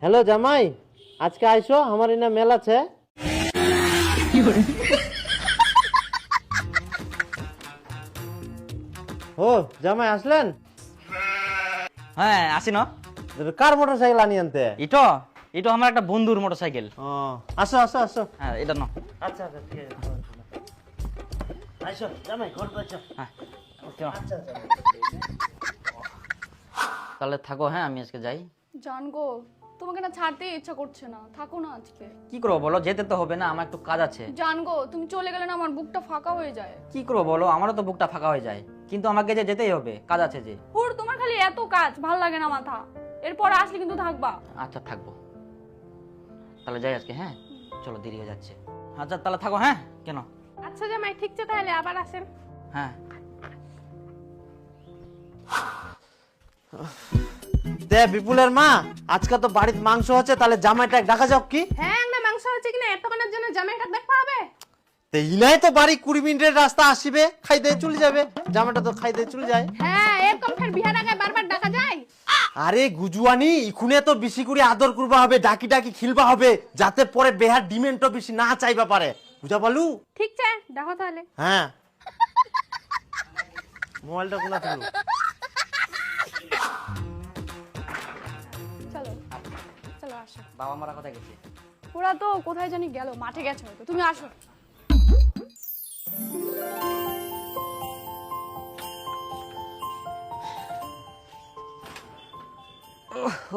Hello জামাই, আজকে আইসো, আমার এনে মেল আছে। ও জামাই আসলেন? হ্যাঁ আসি না। কার মোটর সাইকেল আনি আনতে? ইটো ইটো আমার একটা বন্ধুর মোটরসাইকেল। ও আসো আসো আসো। হ্যাঁ এটা না। আচ্ছা আচ্ছা ঠিক আছে, আইসো জামাই, ঘর আইসো। হ্যাঁ ওকে। আচ্ছা আচ্ছা। তাহলে থাকো, হ্যাঁ আমি আজকে যাই। জান গো, তোমাকে না ছাড়তে ইচ্ছা করছে না, থাকো না আজকে। কি করবো বলো, যেতে তো হবে না, আমার একটু কাজ আছে। জান গো, তুমি চলে গেলে না আমার বুকটা ফাঁকা হয়ে যায়। কি করবো বলো, আমারও তো বুকটা ফাঁকা হয়ে যায়, কিন্তু আমাকে যে যেতেই হবে, কাজ আছে যে। হুর, তোমার খালি এত কাজ, ভাল লাগে না মাথা। এরপর আসলে কিন্তু থাকবা। আচ্ছা থাকবো, তাহলে যাই আজকে। হ্যাঁ চলো, দেরি হয়ে যাচ্ছে। আচ্ছা তাহলে থাকো। হ্যাঁ কেন? আচ্ছা জামাই, ঠিক আছে তাহলে আবার আসেন। হ্যাঁ দে বিপুলের মা, আজকে তো বাড়িতে মাংস হচ্ছে, তাহলে জামাইটা ডাকা যাক কি? হ্যাঁ, না মাংস হচ্ছে কিনা এতক্ষণের জন্য জামাইটা দেখতে হবে। তে ইলাই তো বাড়ি 20 মিনিটের রাস্তা, আসিবে খাই দিয়ে চলে যাবে, জামাইটা তো খাই দিয়ে চলে যায়। হ্যাঁ, এরকম ফের বিহার আগে বারবার ডাকা যায়। আরে গুজুয়ানি, ইখুনে তো বেশি করে আদর করবা হবে, ডাকি ডাকি খিলবা হবে, যাতে পরে বেহার ডিমেন্টও বেশি না চাইবা পারে, বুঝা পালু? ঠিক আছে, দেখো তাহলে। হ্যাঁ, মোবাইলটা কোনা ছিল? চলো চলো আসো। বাবা মারা কোথায় গেছে? ওরা তো কোথায় জানি গেল, মাঠে গেছে হয়তো। তুমি আসো।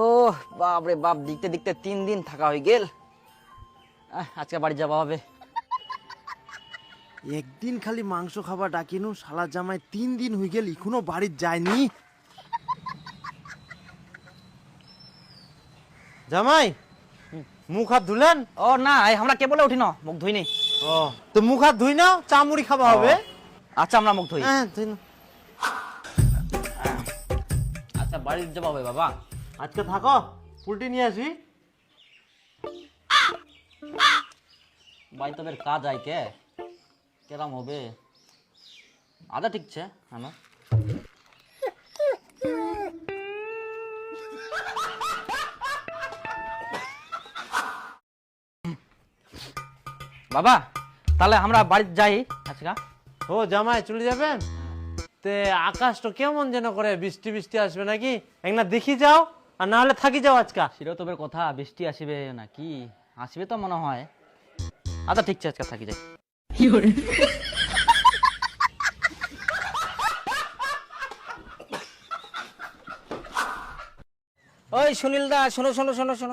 ও বাপ রে বাপ, দেখতে দেখতে 3 দিন থাকা হয়ে গেল। আজকে বাড়ি যাওয়া হবে। একদিন খালি মাংস খাবা ডাকিনু, শালা জামাই 3 দিন হয়ে গেল এখনো বাড়ি যায়নি। জামাই মুখ হাত ধুলেন? ও না, আমরা কে বলে উঠি না, মুখ ধুইনি। ও তো মুখ হাত ধুই নাও, চা মুড়ি খাবা হবে। আচ্ছা আমরা মুখ ধুই। হ্যাঁ ধুই নাও। আচ্ছা বাড়ি যাওয়া হবে বাবা। আজকে থাকো, উল্টি নিয়ে আসি। বাড়ি তো বের কাজ আই কে কেরাম হবে। আদা ঠিক আছে আমার। বাবা তাহলে আমরা বাড়ি যাই আজকে। ও জামাই চলে যাবেন? তে আকাশটা কেমন যেন করে, বৃষ্টি বৃষ্টি আসবে নাকি? একনা দেখি যাও, আর না হলে থাকি যাও আজকা। শিরোতবের কথা, বৃষ্টি আসবে নাকি? আসবে তো মনে হয়। আচ্ছা ঠিক আছে, আজকে থাকি যাই। ওই সুনীল দা, শোনো শোনো শোনো শোনো।